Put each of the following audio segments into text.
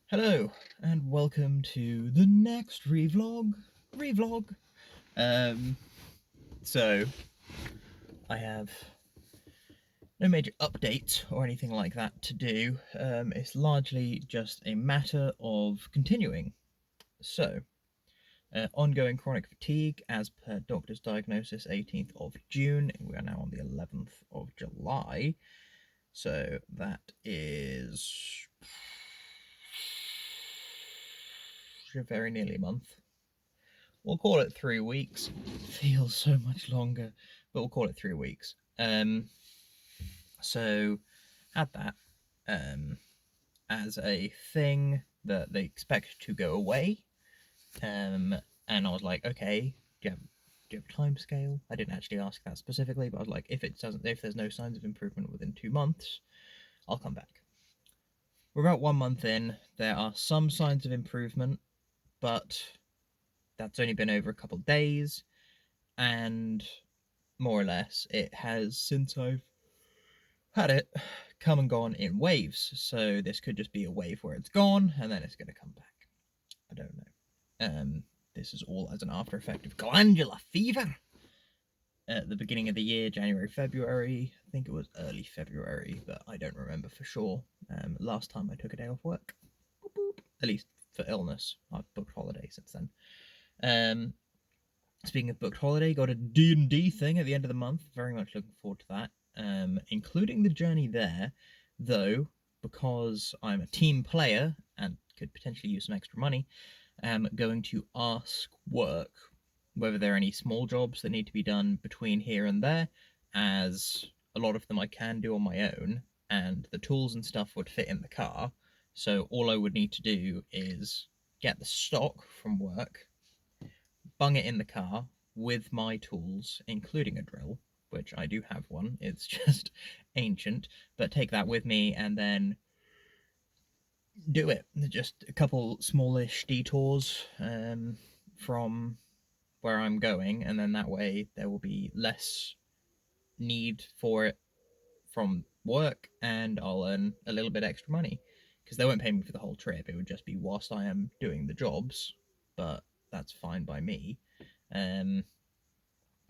Hello, and welcome to the next ReeVlog. So I have no major updates or anything like that to do. It's largely just a matter of continuing. So, ongoing chronic fatigue as per doctor's diagnosis, 18th of June. We are now on the 11th of July. So that is very nearly a month. We'll call it 3 weeks. Feels so much longer, but we'll call it 3 weeks. So had that as a thing that they expect to go away. And I was like, okay, do you have a time scale? I didn't actually ask that specifically, but I was like, if there's no signs of improvement within 2 months, I'll come back. We're about 1 month in. There are some signs of improvement, but that's only been over a couple of days, and more or less it has, since I've had it, come and gone in waves. So this could just be a wave where it's gone and then it's going to come back. I don't know. This is all as an after effect of glandular fever. At the beginning of the year, January, February, I think it was early February, but I don't remember for sure. Last time I took a day off work, boop, boop. At least for illness. I've booked holiday since then. Speaking of booked holiday, got a D&D thing at the end of the month. Very much looking forward to that, including the journey there, though, because I'm a team player and could potentially use some extra money, I'm going to ask work whether there are any small jobs that need to be done between here and there, as a lot of them I can do on my own, and the tools and stuff would fit in the car, so all I would need to do is get the stock from work, bung it in the car with my tools, including a drill, which I do have one. It's just ancient, but take that with me and then do it. Just a couple smallish detours from where I'm going, and then that way there will be less need for it from work, and I'll earn a little bit extra money because they won't pay me for the whole trip. It would just be whilst I am doing the jobs, but that's fine by me. Could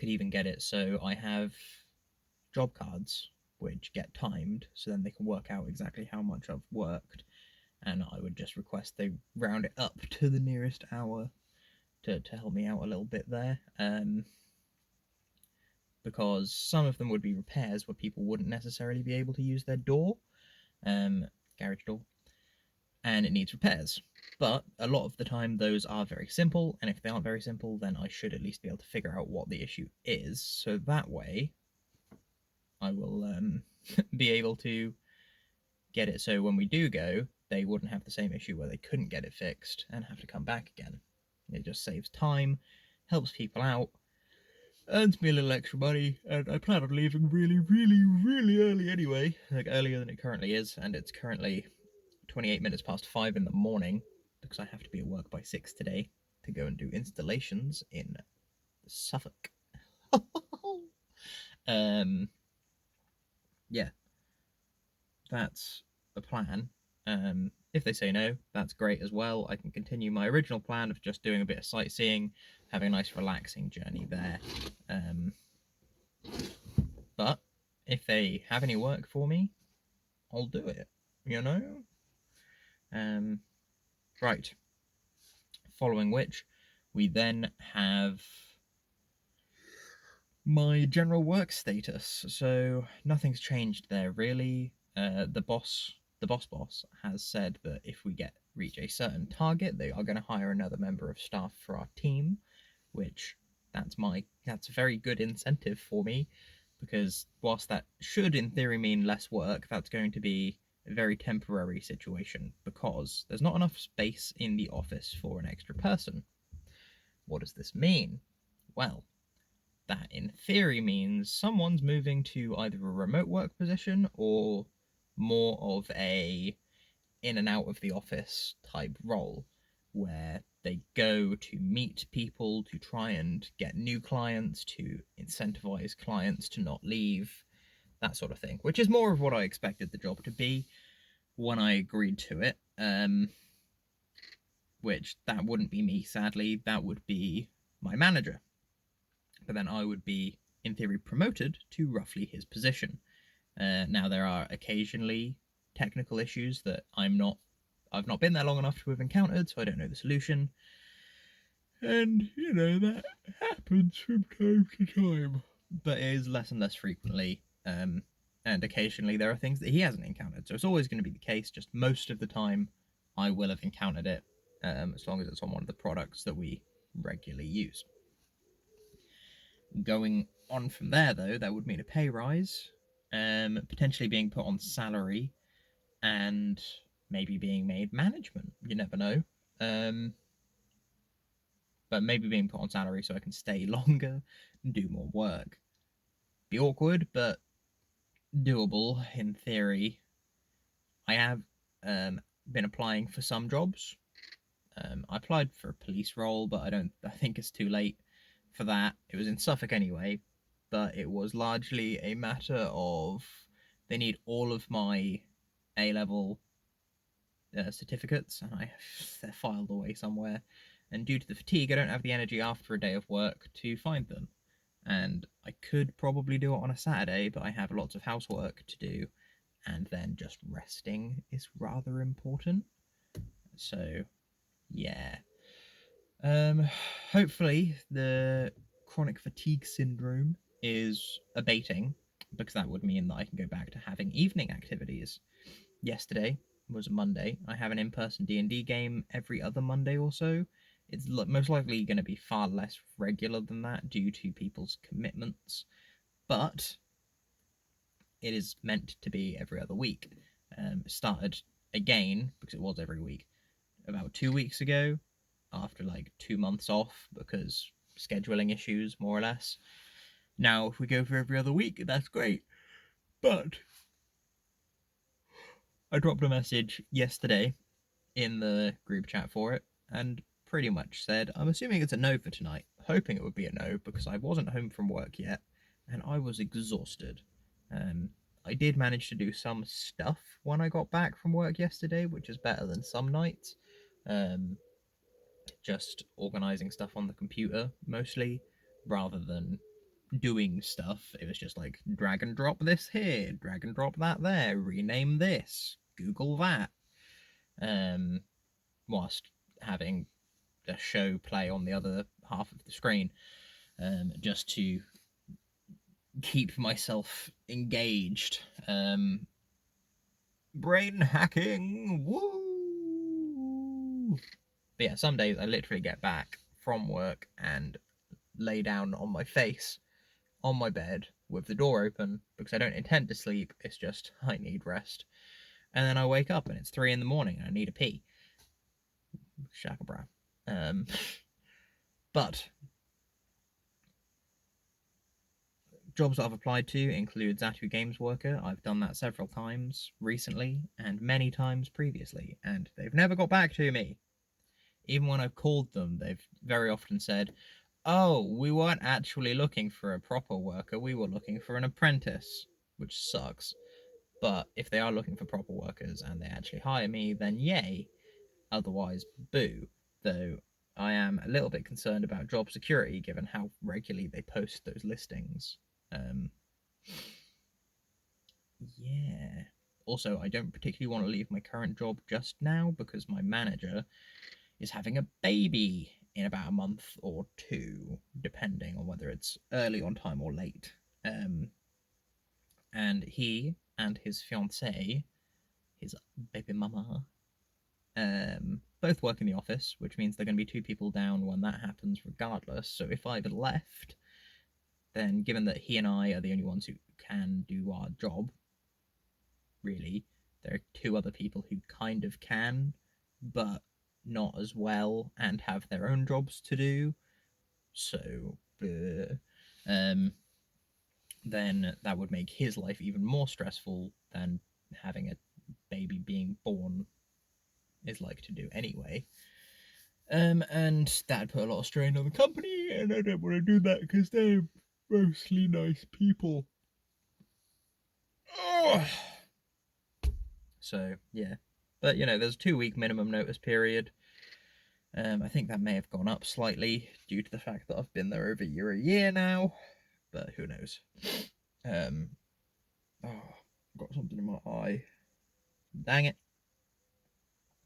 even get it so I have job cards which get timed, so then they can work out exactly how much I've worked, and I would just request they round it up to the nearest hour to help me out a little bit there. Because some of them would be repairs where people wouldn't necessarily be able to use their door, garage door, and it needs repairs. But a lot of the time those are very simple, and if they aren't very simple, then I should at least be able to figure out what the issue is, so that way I will be able to get it so when we do go, they wouldn't have the same issue where they couldn't get it fixed and have to come back again. It just saves time, helps people out, earns me a little extra money, and I plan on leaving really, really, really early anyway, like earlier than it currently is, and it's currently 28 minutes past 5 in the morning, because I have to be at work by 6 today to go and do installations in Suffolk. Yeah, that's the plan. If they say no, that's great as well. I can continue my original plan of just doing a bit of sightseeing, having a nice relaxing journey there. But if they have any work for me, I'll do it, you know? Right. Following which, we then have my general work status. So nothing's changed there really. The boss has said that if we reach a certain target, they are going to hire another member of staff for our team, which that's a very good incentive for me, because whilst that should in theory mean less work, that's going to be a very temporary situation because there's not enough space in the office for an extra person. What does this mean? Well, that in theory means someone's moving to either a remote work position or more of a in and out of the office type role, where they go to meet people, to try and get new clients, to incentivize clients to not leave, that sort of thing, which is more of what I expected the job to be when I agreed to it. which that wouldn't be me, sadly, that would be my manager. But then I would be, in theory, promoted to roughly his position. Now, there are occasionally technical issues that I've not been there long enough to have encountered, so I don't know the solution. And, that happens from time to time. But it is less and less frequently. And occasionally there are things that he hasn't encountered. So it's always going to be the case, just most of the time I will have encountered it, as long as it's on one of the products that we regularly use. Going on from there, though, that would mean a pay rise, potentially being put on salary, and maybe being made management. You never know. But maybe being put on salary so I can stay longer and do more work. Be awkward, but doable in theory. I have been applying for some jobs. I applied for a police role, but I think it's too late for that. It was in Suffolk anyway, but it was largely a matter of they need all of my A-level certificates, and they're filed away somewhere. And due to the fatigue, I don't have the energy after a day of work to find them. And I could probably do it on a Saturday, but I have lots of housework to do, and then just resting is rather important. So, yeah. Hopefully, the chronic fatigue syndrome is abating, because that would mean that I can go back to having evening activities. Yesterday was a Monday. I have an in-person D&D game every other Monday or so. It's most likely going to be far less regular than that due to people's commitments, but it is meant to be every other week. Started again, because it was every week, about 2 weeks ago, after like 2 months off because scheduling issues, more or less. Now, if we go for every other week, that's great. But I dropped a message yesterday in the group chat for it and pretty much said, I'm assuming it's a no for tonight, hoping it would be a no because I wasn't home from work yet and I was exhausted. I did manage to do some stuff when I got back from work yesterday, which is better than some nights. Just organizing stuff on the computer mostly, rather than doing stuff. It was just like drag and drop this here, drag and drop that there, rename this, Google that, whilst having a show play on the other half of the screen, just to keep myself engaged. Brain hacking, woo! But yeah, some days I literally get back from work and lay down on my face on my bed with the door open because I don't intend to sleep. It's just I need rest. And then I wake up and it's 3 in the morning and I need a pee. Shaka bra. But jobs that I've applied to include Zatu Games Worker. I've done that several times recently and many times previously, and they've never got back to me. Even when I've called them, they've very often said, oh, we weren't actually looking for a proper worker, we were looking for an apprentice, which sucks. But if they are looking for proper workers and they actually hire me, then yay. Otherwise, boo. Though I am a little bit concerned about job security given how regularly they post those listings. Yeah. Also, I don't particularly want to leave my current job just now because my manager is having a baby in about a month or two, depending on whether it's early on time or late. And he and his fiancée, his baby mama, both work in the office, which means they're going to be 2 people down when that happens regardless. So if I've left, then given that he and I are the only ones who can do our job, really, there are 2 other people who kind of can, but not as well and have their own jobs to do. So, then that would make his life even more stressful than having a baby being born is like to do anyway. And that'd put a lot of strain on the company, and I don't want to do that because they're mostly nice people. Oh. So, yeah. But, there's a 2-week minimum notice period. I think that may have gone up slightly due to the fact that I've been there over a year now, but who knows. Oh, I've got something in my eye. Dang it.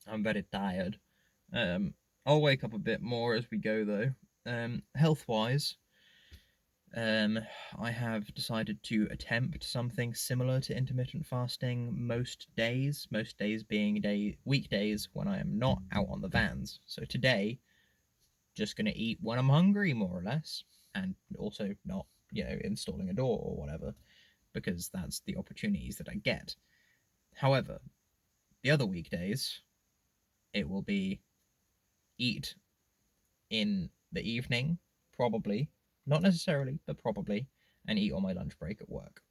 I'm very tired. I'll wake up a bit more as we go though. Health-wise, I have decided to attempt something similar to intermittent fasting most days. Most days being weekdays when I am not out on the vans. So today, just gonna eat when I'm hungry, more or less, and also not, installing a door or whatever, because that's the opportunities that I get. However, the other weekdays, it will be eat in the evening, probably, not necessarily, but probably, and eat on my lunch break at work.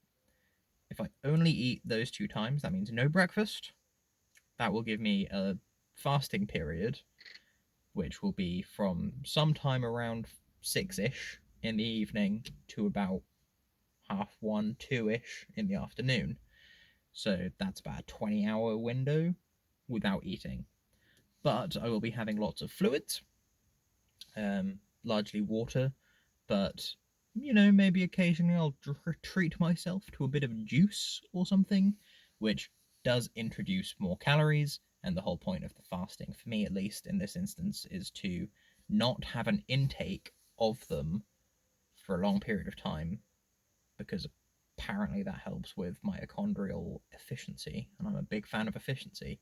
If I only eat those 2 times, that means no breakfast. That will give me a fasting period, which will be from sometime around 6-ish in the evening to about 1:30, 2-ish in the afternoon. So that's about a 20-hour window without eating. But I will be having lots of fluids, largely water, but maybe occasionally I'll treat myself to a bit of juice or something, which does introduce more calories. And the whole point of the fasting, for me at least in this instance, is to not have an intake of them for a long period of time, because apparently that helps with mitochondrial efficiency, and I'm a big fan of efficiency,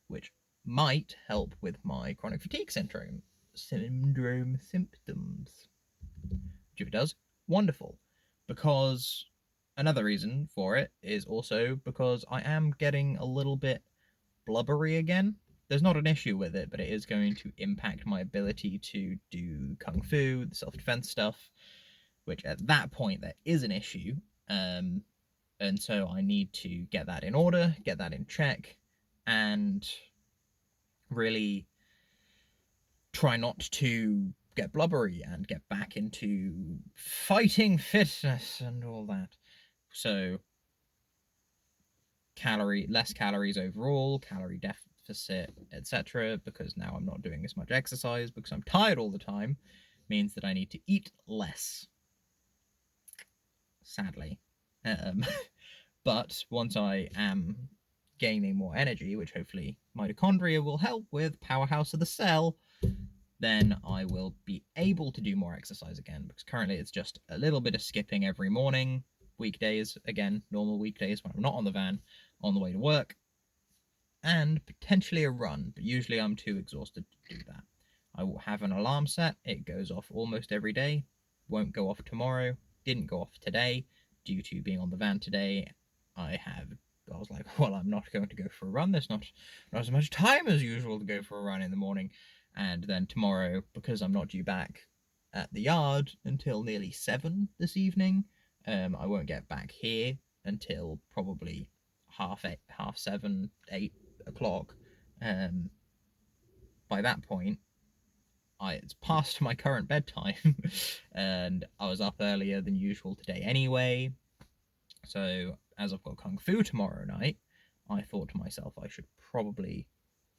which might help with my chronic fatigue syndrome symptoms. Which if it does, wonderful. Because another reason for it is also because I am getting a little bit blubbery again. There's not an issue with it, but it is going to impact my ability to do kung fu, the self-defense stuff, which at that point there is an issue. And so I need to get that in order, get that in check, and really try not to get blubbery and get back into fighting fitness and all that. So less calories overall, calorie deficit, etc. Because now I'm not doing as much exercise because I'm tired all the time, means that I need to eat less. Sadly. But once I am gaining more energy, which hopefully mitochondria will help with, powerhouse of the cell, then I will be able to do more exercise again, because currently it's just a little bit of skipping every morning, weekdays, again, normal weekdays when I'm not on the van, on the way to work, and potentially a run, but usually I'm too exhausted to do that. I will have an alarm set, it goes off almost every day, won't go off tomorrow, didn't go off today, due to being on the van today. I was like, well, I'm not going to go for a run, there's not as much time as usual to go for a run in the morning. And then tomorrow, because I'm not due back at the yard until nearly 7 this evening, I won't get back here until probably 7, 8 o'clock. By that point, it's past my current bedtime, and I was up earlier than usual today anyway. So as I've got kung fu tomorrow night, I thought to myself I should probably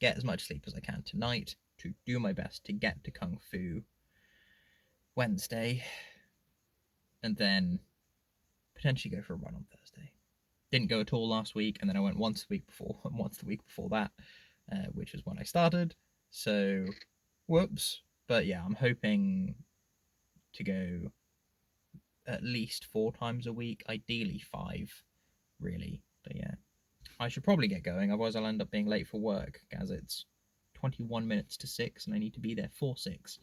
get as much sleep as I can tonight to do my best to get to kung fu Wednesday, and then potentially go for a run on Thursday. Didn't go at all last week, and then I went once the week before that, which is when I started. So, whoops. But yeah, I'm hoping to go at least 4 times a week, ideally 5, really. But yeah, I should probably get going, otherwise I'll end up being late for work, as it's 21 minutes to 6, and I need to be there for 6.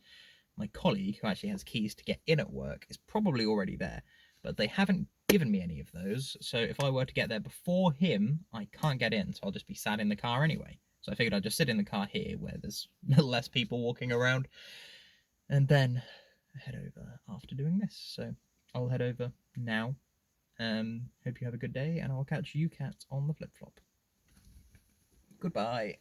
My colleague, who actually has keys to get in at work, is probably already there, but they haven't given me any of those, so if I were to get there before him, I can't get in, so I'll just be sat in the car anyway. So I figured I'd just sit in the car here, where there's less people walking around, and then head over after doing this. So I'll head over now. Hope you have a good day, and I'll catch you cats on the flip-flop. Goodbye.